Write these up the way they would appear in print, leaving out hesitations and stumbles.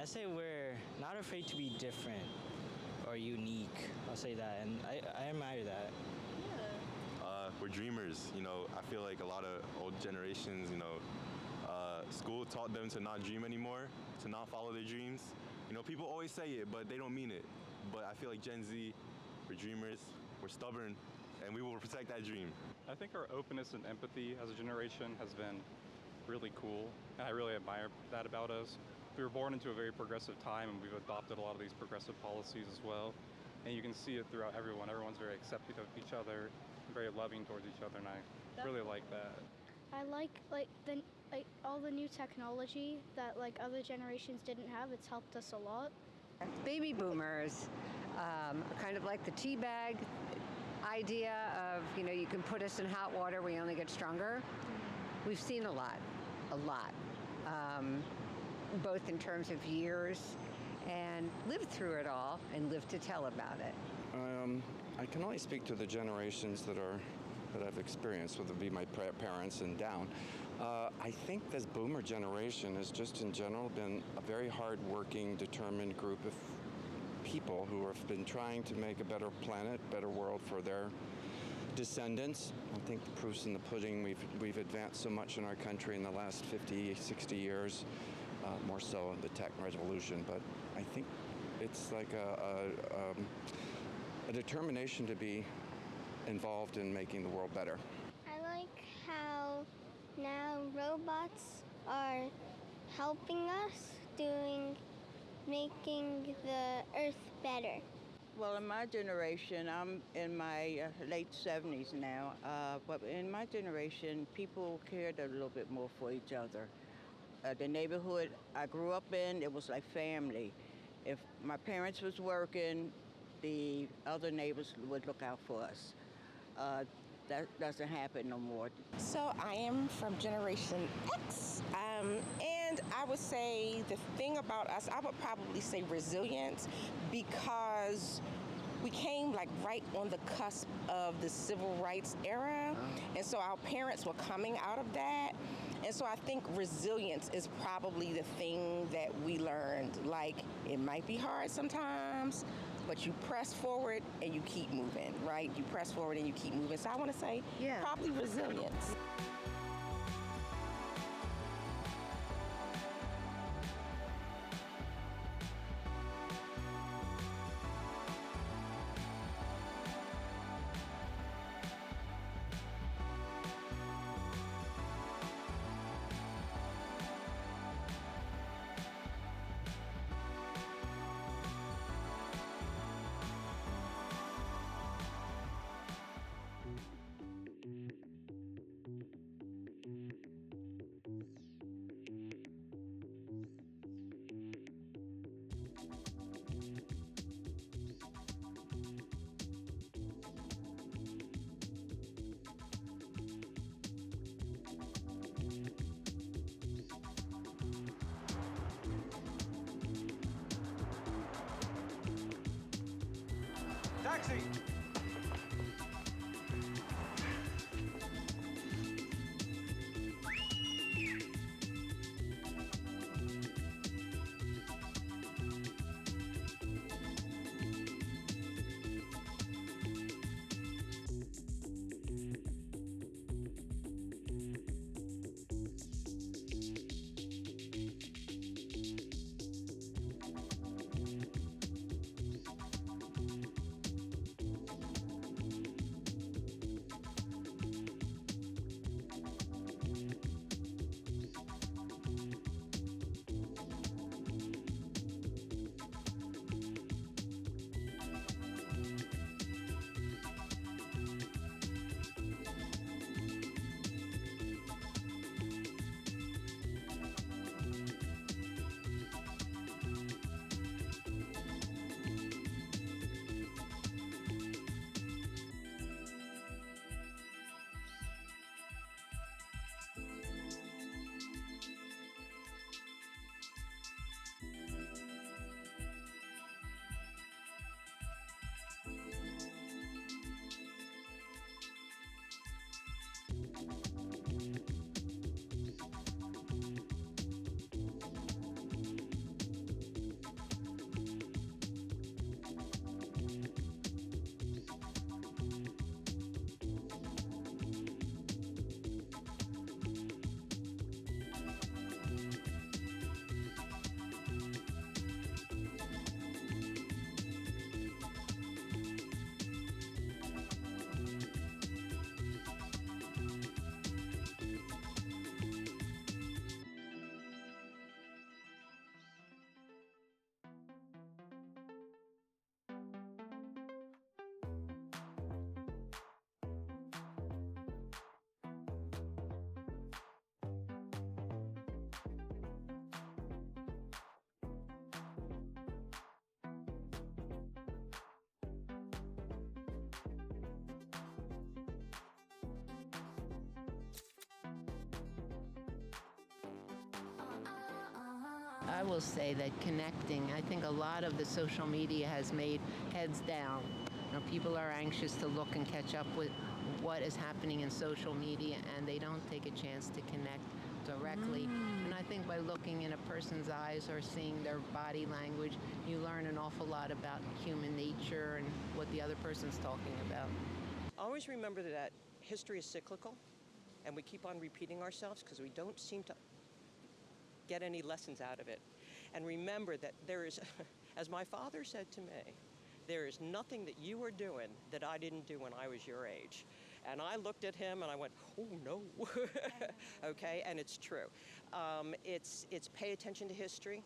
say we're not afraid to be different or unique. I'll say that, and I admire that. We're dreamers. I feel like a lot of old generations, school taught them to not dream anymore, to not follow their dreams. People always say it, but they don't mean it. But I feel like Gen Z, we're dreamers, we're stubborn, and we will protect that dream. I think our openness and empathy as a generation has been really cool, and I really admire that about us. We were born into a very progressive time, and we've adopted a lot of these progressive policies as well. And you can see it throughout everyone. Everyone's very accepting of each other, very loving towards each other, and I really like that. I like all the new technology that other generations didn't have. It's helped us a lot. Baby boomers, kind of like the tea bag idea of, you can put us in hot water, we only get stronger. We've seen a lot, both in terms of years and lived through it all and lived to tell about it. I can only speak to the generations that I've experienced, whether it be my parents and down. I think this boomer generation has just in general been a very hard-working, determined group of people who have been trying to make a better planet, better world for their descendants. I think the proof's in the pudding. We've advanced so much in our country in the last 50, 60 years, more so in the tech revolution. But I think it's like a determination to be involved in making the world better. I like how now robots are helping us making the earth better. Well, in my generation, I'm in my late 70s now, but in my generation, people cared a little bit more for each other. The neighborhood I grew up in, it was like family. If my parents was working, the other neighbors would look out for us. That doesn't happen no more. So I am from Generation X, and I would say the thing about us, I would probably say resilience, because we came right on the cusp of the civil rights era, and so our parents were coming out of that. And so I think resilience is probably the thing that we learned. It might be hard sometimes, but you press forward and you keep moving, right? You press forward and you keep moving. So I want to say probably resilience. Taxi! I will say that connecting, I think a lot of the social media has made heads down. You know, people are anxious to look and catch up with what is happening in social media, and they don't take a chance to connect directly. And I think by looking in a person's eyes or seeing their body language, you learn an awful lot about human nature and what the other person's talking about. Always remember that history is cyclical, and we keep on repeating ourselves because we don't seem to get any lessons out of it. And remember that there is, as my father said to me, there is nothing that you are doing that I didn't do when I was your age. And I looked at him and I went, oh no, okay, and it's true. It's pay attention to history,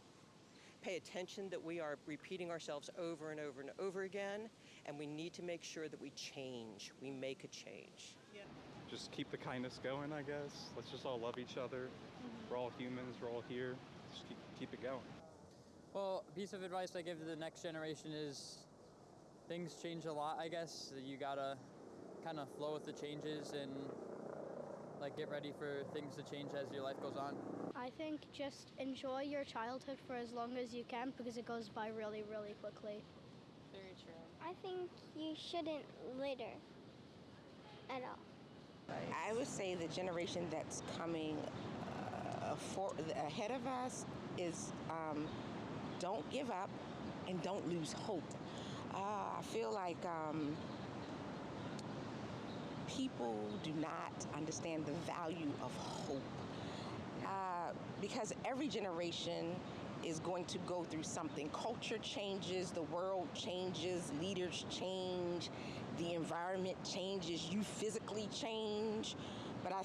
pay attention that we are repeating ourselves over and over and over again, and we need to make sure that we change, we make a change. Just keep the kindness going, I guess. Let's just all love each other. We're all humans, we're all here. Just keep it going. Well, a piece of advice I give to the next generation is things change a lot, I guess. You gotta kind of flow with the changes and like get ready for things to change as your life goes on. I think just enjoy your childhood for as long as you can because it goes by really, really quickly. Very true. I think you shouldn't litter at all. I would say the generation that's coming ahead of us is don't give up and don't lose hope. I feel like people do not understand the value of hope because every generation is going to go through something. Culture changes, the world changes, leaders change, the environment changes, you physically change. But I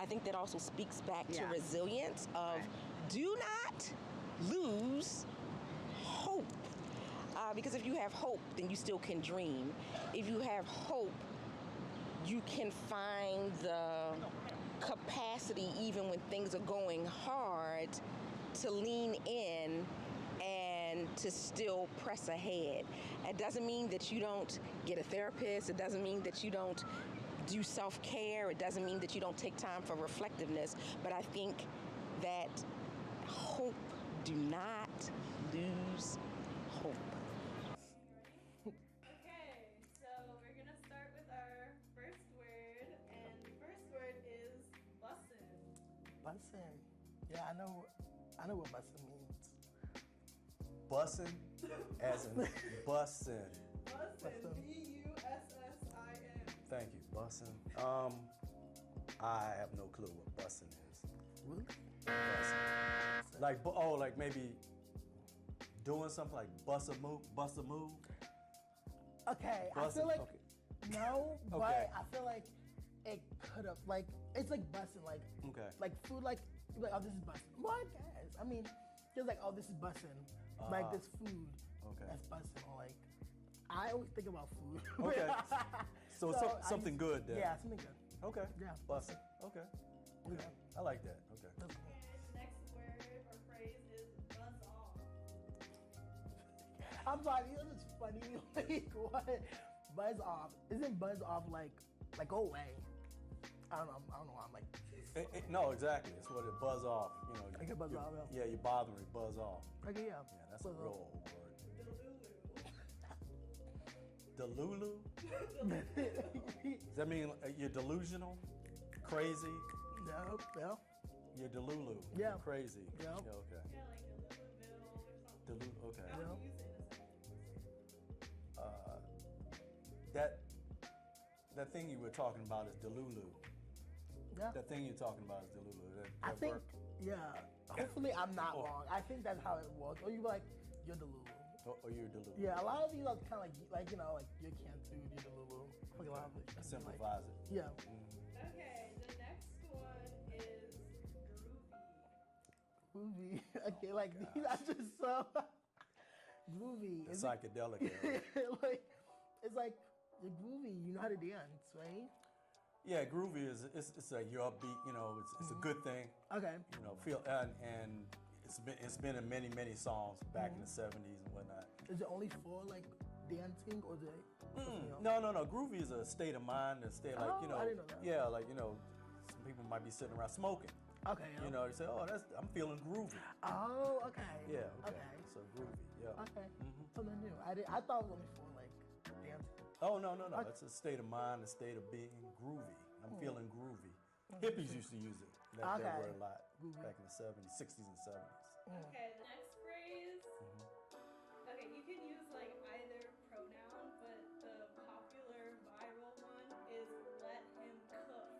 think that also speaks back to resilience of do not lose hope. Because if you have hope, then you still can dream. If you have hope, you can find the capacity, even when things are going hard, to lean in and to still press ahead. It doesn't mean that you don't get a therapist. It doesn't mean that you don't do self-care. It doesn't mean that you don't take time for reflectiveness. But I think that hope, do not lose hope. Okay, so we're gonna start with our first word, and the first word is bussin'. Bussin'. Yeah, I know what bussin' means. Bussin', as in bussin'. Bussin', B-U-S-S-I-N. Thank you, bussin'. I have no clue what bussin' is. Really? Bussin'. Like maybe doing something like bust a move. Okay, I feel like no, but I feel like it could have it's like bussin', like food, like oh, this is bussin'. Well, I guess. I mean, feels like, oh, this is bussin', like this food that's bussin', or like I always think about food. Okay. So something good then. Yeah, something good. Okay. Yeah. Bussin'. Okay. Okay. I like that. Okay. The next word or phrase is buzz off. I'm sorry, this is funny. Like what? Buzz off. Isn't buzz off like go away? I don't know why I'm like. No, exactly. It's what it buzz off. You know. Like it buzz off. Yeah, you bother me, buzz off. Okay, yeah. Yeah, that's a real old word. Delulu? Does that mean you're delusional? Crazy? No. You're delulu. Yeah. You're crazy. Yeah. Okay. Yeah, like a little or something. Okay. Yeah. That thing you were talking about is delulu. Yeah. That thing you're talking about is delulu. I think, yeah. Hopefully I'm not wrong. I think that's how it was. Or you be like, you're Delulu. Or you're delulu. Yeah, a lot of these are kind of like you know, like you're Cantu, you're Delulu. Like a lot of it. Simplifies it. Yeah. Okay, the next one is groovy. Okay, like these are just so groovy. The psychedelic area. Like it's like you're groovy. You know how to dance, right? Yeah, groovy is it's like you're upbeat. You know, it's a good thing. Okay. You know, feel and it's been in many songs back in the '70s and whatnot. Is it only for like dancing or is it? No. Groovy is a state of mind, a state like I didn't know that. Yeah, like some people might be sitting around smoking. Okay. You know, you say, oh, I'm feeling groovy. Oh, okay. Yeah. Okay. Okay. So groovy. Yeah. Okay. Something new. I thought it was only for like dancing. Oh no. Okay. It's a state of mind, a state of being groovy. I'm feeling groovy. Hippies used to use it. That word a lot back in the 70s, 60s, and 70s. Okay, the next phrase. Okay, you can use like either pronoun, but the popular viral one is let him cook.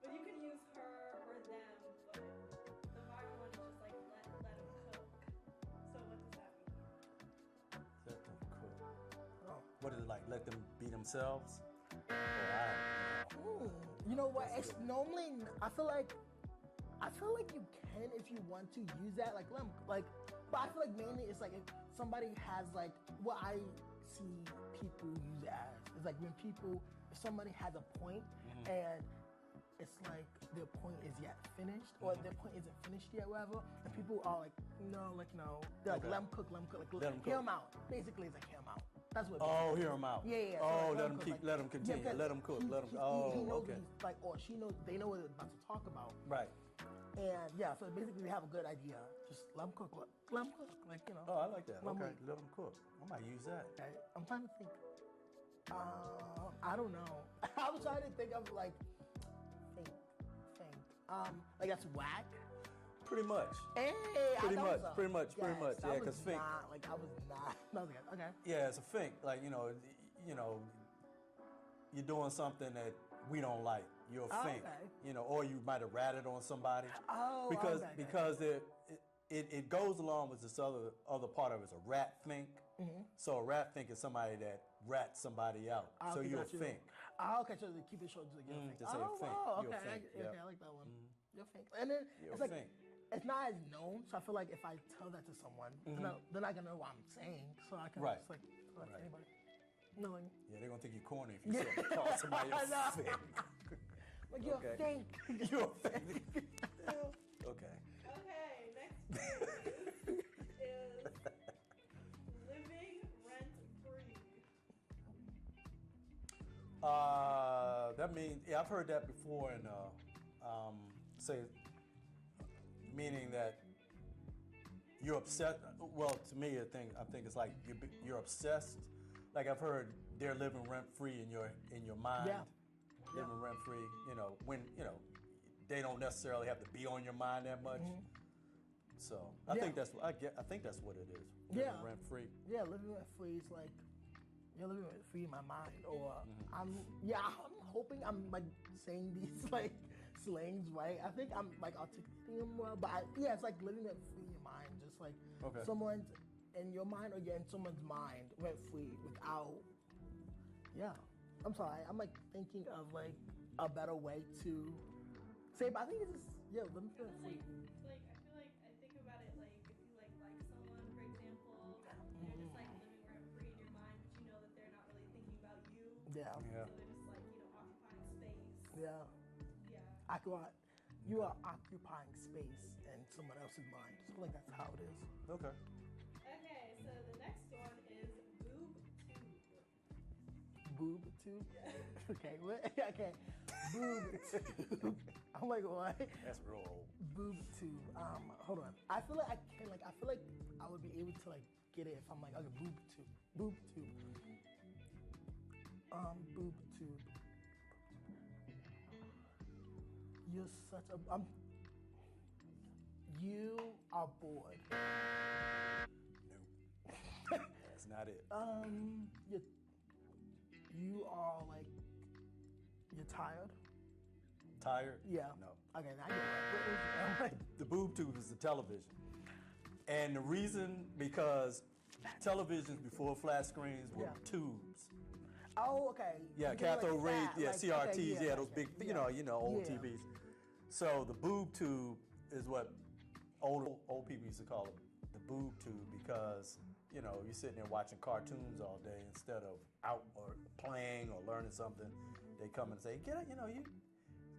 But you can use her or them, but the viral one is just like let him cook. So what does that mean? Let them cook. Oh. What is it like? Let them be themselves? Oh, You know what? It's normally I feel like you can if you want to use that but I feel like mainly it's like if somebody has like what I see people use it as is like if somebody has a point and it's like their point is yet finished or their point isn't finished yet, whatever, and people are like no, they're like let them cook, hear them out. Basically, it's like hear them out. That's what. Oh, hear them out. Yeah. Oh, So let them keep, let them continue, let them cook, let them. He knows okay. he's like, or she knows they know what they're about to talk about. Right. And yeah, so basically they have a good idea. Just let them cook, like you know. Oh, I like that. Let 'em Okay, eat. let them cook. I might use that. Okay. I'm trying to think. I don't know. I was trying to think of like think. Like that's whack. Pretty much. Hey, Pretty that much. was a- Pretty much. yes, Yeah, that because was think. not, like I was not. That was good. Okay. Yeah, it's a think. Like you know, you're doing something that we don't like. You'll think. Okay. You know, or you might have ratted on somebody. Oh, Because okay. because it goes along with this other part of it. It's a rat think. So a rat think is somebody that rats somebody out. So Okay, you'll got you. think. Okay, so they keep it short to the think. To say think. Wow, You'll okay. think. Okay, I like that one. You'll think. And then it's like think. it's not as known, so I feel like if I tell that to someone, they're not gonna know what I'm saying. So I can just like tell that to anybody. No, like, Yeah, they're gonna think you're corny if you say call somebody a No. think. like you're Okay. fake. You're fake. Okay. Okay, next phrase is living rent free. That means I've heard that before, and say meaning that you're obsessed. Well, to me, I think it's like you're obsessed. Like I've heard they're living rent free in your mind. Yeah. Living rent free. You know when they don't necessarily have to be on your mind that much. So I think that's what I think that's what it is. Living rent free. Yeah, living rent free is like you're living rent free in my mind, or I'm hoping I'm like saying these like slangs right. I think I'm like articulating them well, but it's like living rent free in your mind, just like someone's in your mind or you're in someone's mind rent free without. Yeah, I'm sorry. I'm like thinking of like a better way to say, but I think it's just living rent free. Like I feel like I think about it like if you like someone, for example, they're just like living rent free in your mind, but you know that they're not really thinking about you. Yeah. So they're just like occupying space. Yeah. You are occupying space in someone else's mind. So I feel like that's how it is. Okay. Okay, so the next one is boob tube. Boob tube? Yeah. Okay, what? Okay. Boob tube. I'm like, what? That's real old. Boob tube. Hold on. I feel like I would be able to like get it if I'm like, okay, boob tube. Boob tube. Boob tube. You're such a you are bored. No. That's not it. You are like you're tired. Tired? Yeah. No. Okay, now I get it. The boob tube is the television. And the reason, because televisions before flat screens were tubes. Oh, okay. Yeah, They're cathode like ray, fat, yeah, like, CRTs, okay, those big, old TVs. So the boob tube is what old people used to call it, the boob tube, because you're sitting there watching cartoons all day instead of out or playing or learning something. They come and say, get out, you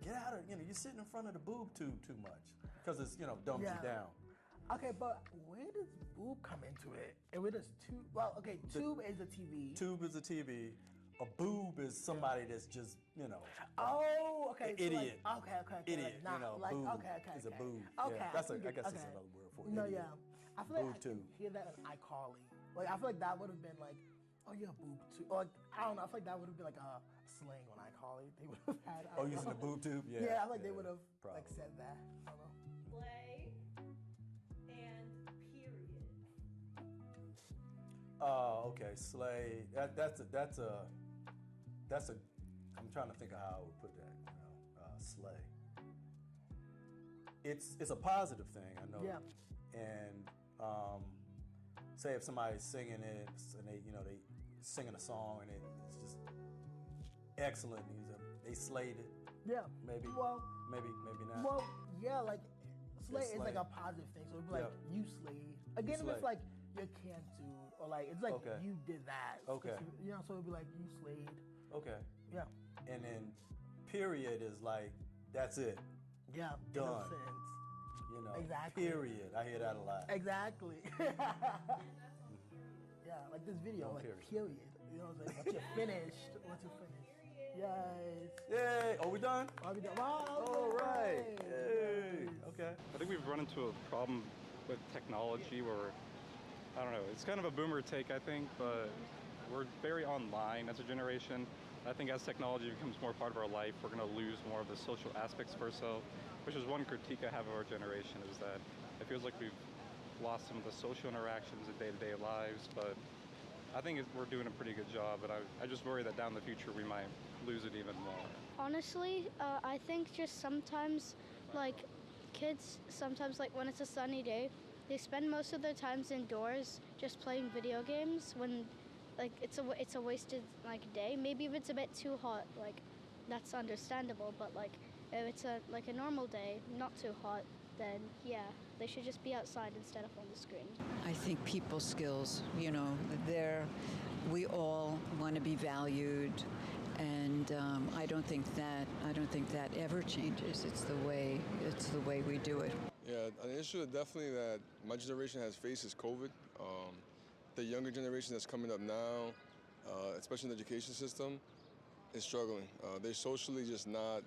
get out of, you're sitting in front of the boob tube too much because it's, dumbs you down. Okay, but where does boob come into it? And where does tube? Well, okay, tube is a TV. Tube is a TV. a boob is somebody that's just, you know, Oh, okay. So idiot. like, okay. Idiot, Like, you know, like, boob okay. is a boob. Okay. Yeah, I I guess okay. it's another word for No, idiot. yeah. I feel like Boob I can tube. hear that in iCarly. Like, I feel like that would have been like, oh, yeah, boob tube. Or, like, I don't know. I feel like that would have been like a slang on iCarly. They would have had. Oh, using the boob tube? Yeah. Yeah, I feel like they would have probably. like said that. I don't know. Slay and period. Oh, okay. Slay. That's a. I'm trying to think of how I would put that. You know, slay. It's a positive thing, I know. Yeah. And say if somebody's singing it and they singing a song and it's just excellent. They slayed it. Yeah. Maybe. Well. Maybe not. Well, yeah, like slay is like slay. a positive thing. So it'd be like you slayed. Again, if slayed. it's like you can't do or like it's like Okay. you did that. Okay. You know, so it'd be like you slayed. Okay. Yeah. And then period is like that's it. Yeah. Done. In a sense. You know. Exactly. Period. I hear that a lot. Exactly. Yeah, like this video, No like period. period. You know what I'm saying? Once you're finished. Once you're finished. Yes. Yay! Are we done? Are we done? Wow. All right. Yay. Okay. I think we've run into a problem with technology where, I don't know, it's kind of a boomer take, I think, but we're very online as a generation. I think as technology becomes more part of our life, we're going to lose more of the social aspects of ourselves, which is one critique I have of our generation, is that it feels like we've lost some of the social interactions in day-to-day lives, but I think we're doing a pretty good job, but I just worry that down the future we might lose it even more. Honestly, I think just sometimes, like, kids, sometimes, like, when it's a sunny day, they spend most of their times indoors just playing video games when, like, it's a wasted, like, day. Maybe if it's a bit too hot, like, that's understandable, but, like, if it's a normal day, not too hot, then, yeah, they should just be outside instead of on the screen. I think people skills, you know, we all want to be valued, and I don't think that ever changes. It's the way we do it. Yeah, an issue definitely that my generation has faced is COVID. The younger generation that's coming up now, especially in the education system, is struggling. They're socially just not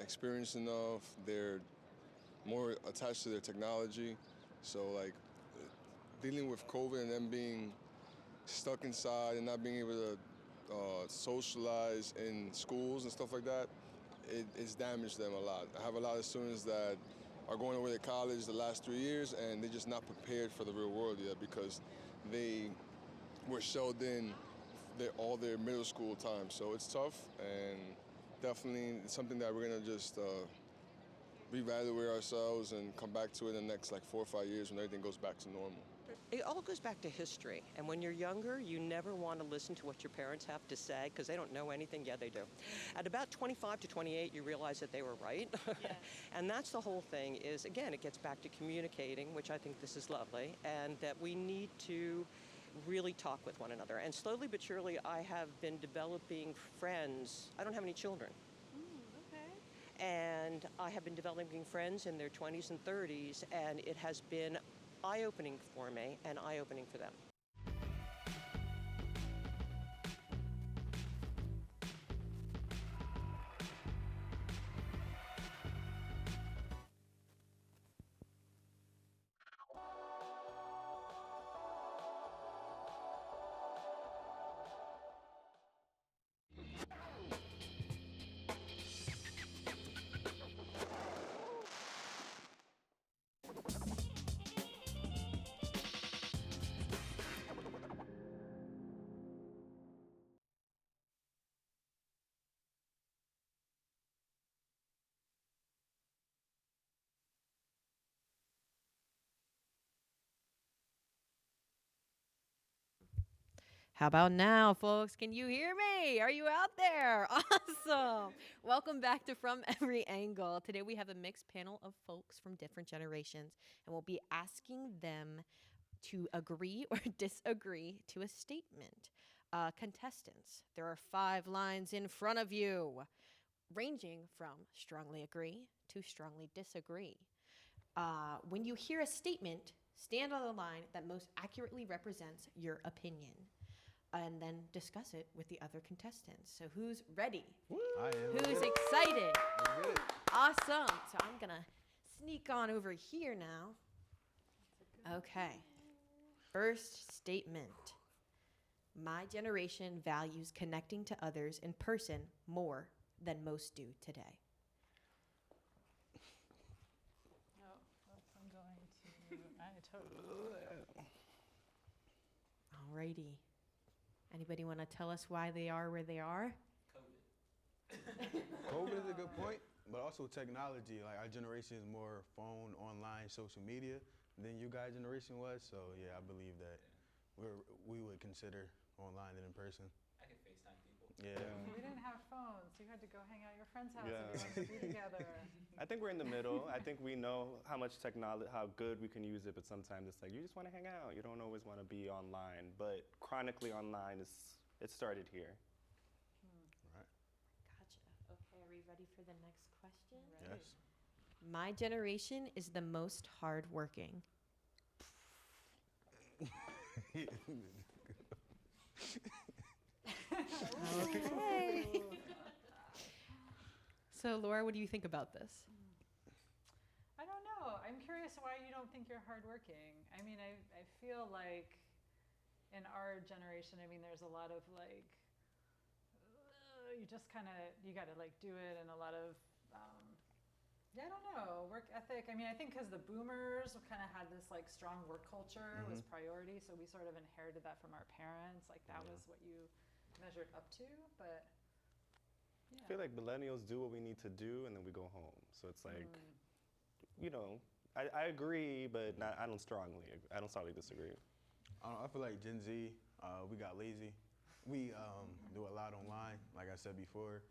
experienced enough. They're more attached to their technology. So like dealing with COVID and them being stuck inside and not being able to socialize in schools and stuff like that, it's damaged them a lot. I have a lot of students that are going away to college the last 3 years and they're just not prepared for the real world yet because they were shelled in all their middle school time. So it's tough and definitely something that we're gonna just reevaluate ourselves and come back to it in the next like 4 or 5 years when everything goes back to normal. It all goes back to history. And when you're younger, you never want to listen to what your parents have to say because they don't know anything. Yeah, they do. At about 25 to 28, you realize that they were right. Yeah. And that's the whole thing is, again, it gets back to communicating, which I think this is lovely, and that we need to really talk with one another. And slowly but surely, I have been developing friends. I don't have any children. And I have been developing friends in their 20s and 30s, and it has been eye-opening for me and eye-opening for them. How about now, folks? Can you hear me? Are you out there? Awesome. Welcome back to From Every Angle. Today we have a mixed panel of folks from different generations, and we'll be asking them to agree or disagree to a statement. Contestants, there are 5 lines in front of you, ranging from strongly agree to strongly disagree. When you hear a statement, stand on the line that most accurately represents your opinion. and then discuss it with the other contestants. So who's ready? I am. Who's excited? I'm good. Awesome. So I'm going to sneak on over here now. Okay. First statement. My generation values connecting to others in person more than most do today. No, I'm going to. I totally. Alrighty. Anybody want to tell us why they are where they are? COVID is a good point, but also technology. Like our generation is more phone, online, social media than you guys' generation was. So yeah, I believe that we would consider online than in person. I can FaceTime people. Yeah. We didn't have phones. You had to go hang out at your friend's house Yeah. and you wanted to be together. I think we're in the middle. I think we know how much technology, how good we can use it, but sometimes it's like you just want to hang out. You don't always want to be online, but chronically online it started here. Right. Gotcha. Okay, are we ready for the next question? Yes. My generation is the most hardworking. Okay. So, Laura, what do you think about this? I don't know. I'm curious why you don't think you're hardworking. I mean, I feel like in our generation, I mean, there's a lot of like, you just kind of, you got to like do it, and a lot of, I don't know, work ethic. I mean, I think because the boomers kind of had this like strong work culture was priority, so we sort of inherited that from our parents. Like that was what you measured up to, but yeah. I feel like millennials do what we need to do, and then we go home. So it's like, you know, I agree, but I don't strongly disagree. I feel like Gen Z, we got lazy. We do a lot online, like I said before.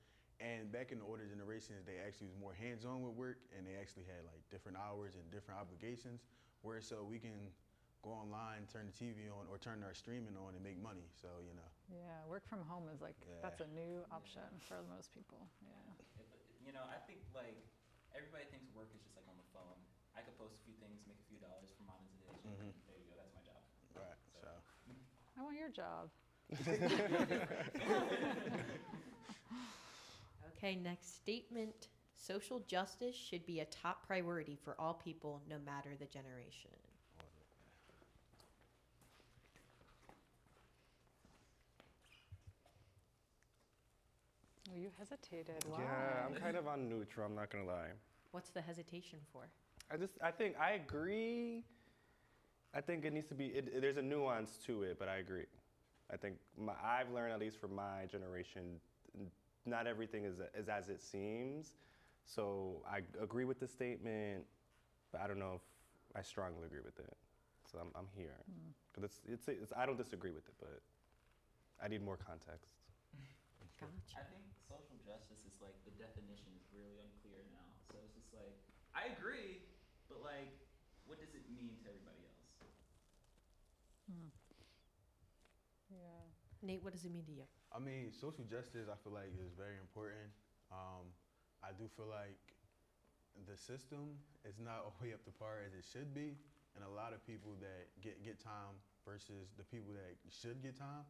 And back in the older generations, they actually was more hands-on with work, and they actually had like different hours and different obligations. Where so we can go online, turn the TV on, or turn our streaming on and make money. So you know. Yeah, work from home is like that's a new option for most people. Yeah. You know, I think like everybody thinks work is just like on the phone. I could post a few things, make a few dollars for monetization. There you go. That's my job. Right. So. I want your job. Okay, next statement. Social justice should be a top priority for all people, no matter the generation. Oh, you hesitated. Why? Yeah, I'm kind of on neutral, I'm not gonna lie. What's the hesitation for? I think I agree. I think it needs to be, there's a nuance to it, but I agree. I think I've learned, at least from my generation, not everything is as it seems. So I agree with the statement, but I don't know if I strongly agree with it. So I'm here. Because I don't disagree with it, but I need more context. Gotcha. I think social justice is like the definition is really unclear now. So it's just like I agree, but like, what does it mean to everybody else? Yeah. Nate, what does it mean to you? I mean, social justice, I feel like is very important. I do feel like the system is not all the way up to par as it should be, and a lot of people that get time versus the people that should get time.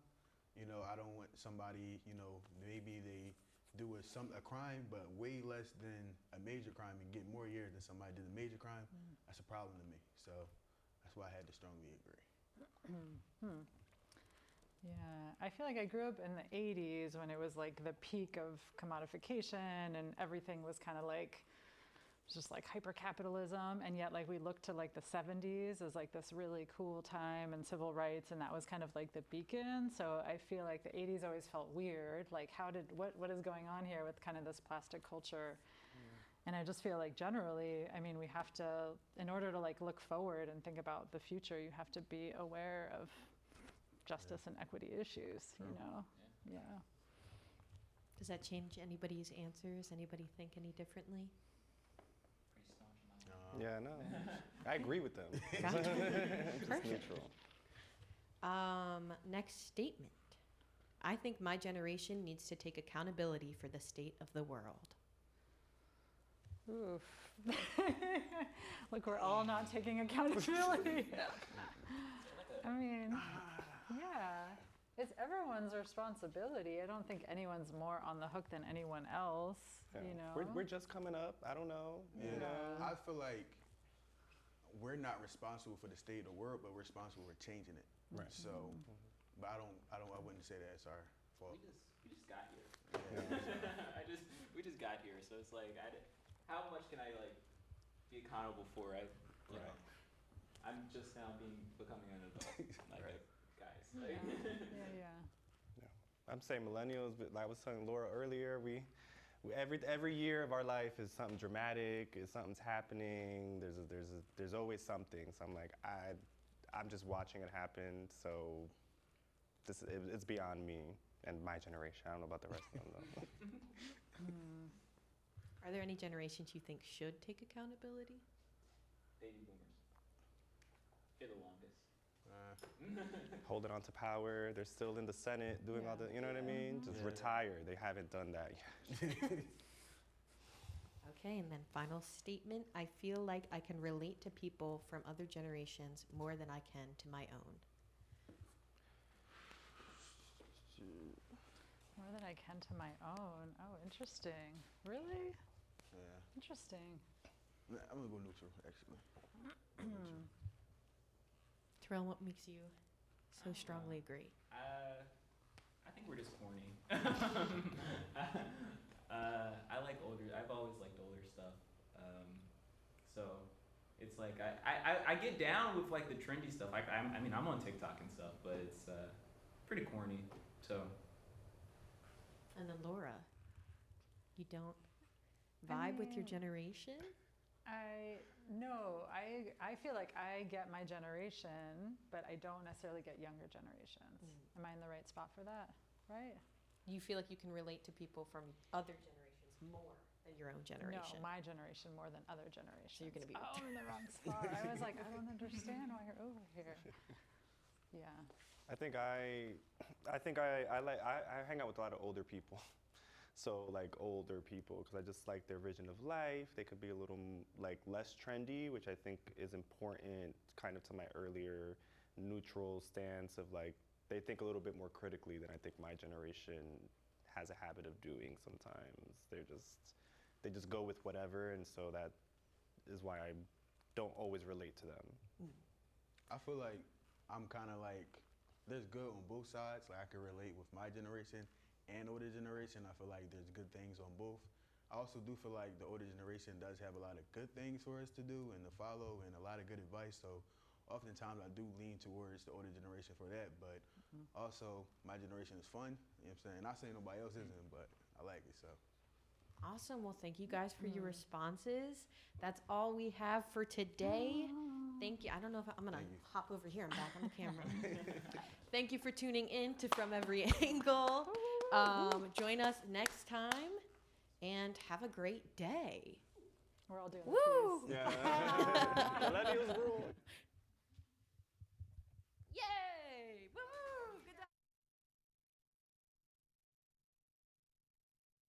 You know, I don't want somebody, you know, maybe they do a crime, but way less than a major crime and get more years than somebody did a major crime. That's a problem to me. So that's why I had to strongly agree. Yeah, I feel like I grew up in the 80s when it was like the peak of commodification and everything was kind of like just like hyper-capitalism, and yet like we look to like the 70s as like this really cool time and civil rights, and that was kind of like the beacon. So I feel like the 80s always felt weird, like what is going on here with kind of this plastic culture. And I just feel like generally, I mean, we have to, in order to like look forward and think about the future, you have to be aware of justice and equity issues, you know? Yeah. Does that change anybody's answers? Anybody think any differently? Yeah, no. I agree with them. Gotcha. Just Perfect. neutral. Next statement. I think my generation needs to take accountability for the state of the world. Oof. Look, we're all not taking accountability. I mean, yeah. it's everyone's responsibility. I don't think anyone's more on the hook than anyone else. Yeah. You know, We're just coming up. I don't know. Yeah. You know? I feel like we're not responsible for the state of the world, but we're responsible for changing it. Right. So, but I wouldn't say that it's our fault. We just got here. Yeah. We just got here, so it's like, how much can I like be accountable for? You know, I'm just now becoming an adult, like guys. Like, yeah. I'm saying millennials, but like I was telling Laura earlier, we every year of our life is something dramatic, is something's happening. There's always something. So I'm like, I'm just watching it happen. So it's beyond me and my generation. I don't know about the rest of them though. Are there any generations you think should take accountability? baby boomers. They're the longest. Holding on to power. They're still in the Senate doing all the, you know what I mean? Just retire. They haven't done that yet. Okay, and then final statement. I feel like I can relate to people from other generations more than I can to my own. More than I can to my own. Oh, interesting. Really? Yeah. Interesting. I'm gonna go neutral, actually. Terrell, what makes you so strongly agree? I think we're just corny. I like older. I've always liked older stuff. So it's like I get down with like the trendy stuff. I mean I'm on TikTok and stuff, but it's pretty corny. So. And then Laura, you don't vibe with your generation? No, I feel like I get my generation, but I don't necessarily get younger generations. Am I in the right spot for that? Right? You feel like you can relate to people from other generations more than your own generation? No, my generation more than other generations. So you're going to be in the wrong spot. I was like, I don't understand why you're over here. Yeah. I think I hang out with a lot of older people. So like older people, because I just like their vision of life. They could be a little like less trendy, which I think is important kind of to my earlier neutral stance of like, they think a little bit more critically than I think my generation has a habit of doing sometimes. They just go with whatever, and so that is why I don't always relate to them. I feel like I'm kind of like, there's good on both sides. Like I can relate with my generation and older generation. I feel like there's good things on both. I also do feel like the older generation does have a lot of good things for us to do and to follow and a lot of good advice. So oftentimes I do lean towards the older generation for that. But also my generation is fun. You know what I'm saying? Not saying nobody else isn't, but I like it, so. Awesome. Well, thank you guys for your responses. That's all we have for today. Thank you. I don't know if I'm going to hop over here. I'm back on the camera. Thank you for tuning in to From Every Angle. Join us next time and have a great day. We're all doing Woo! Yeah. Millennials rule.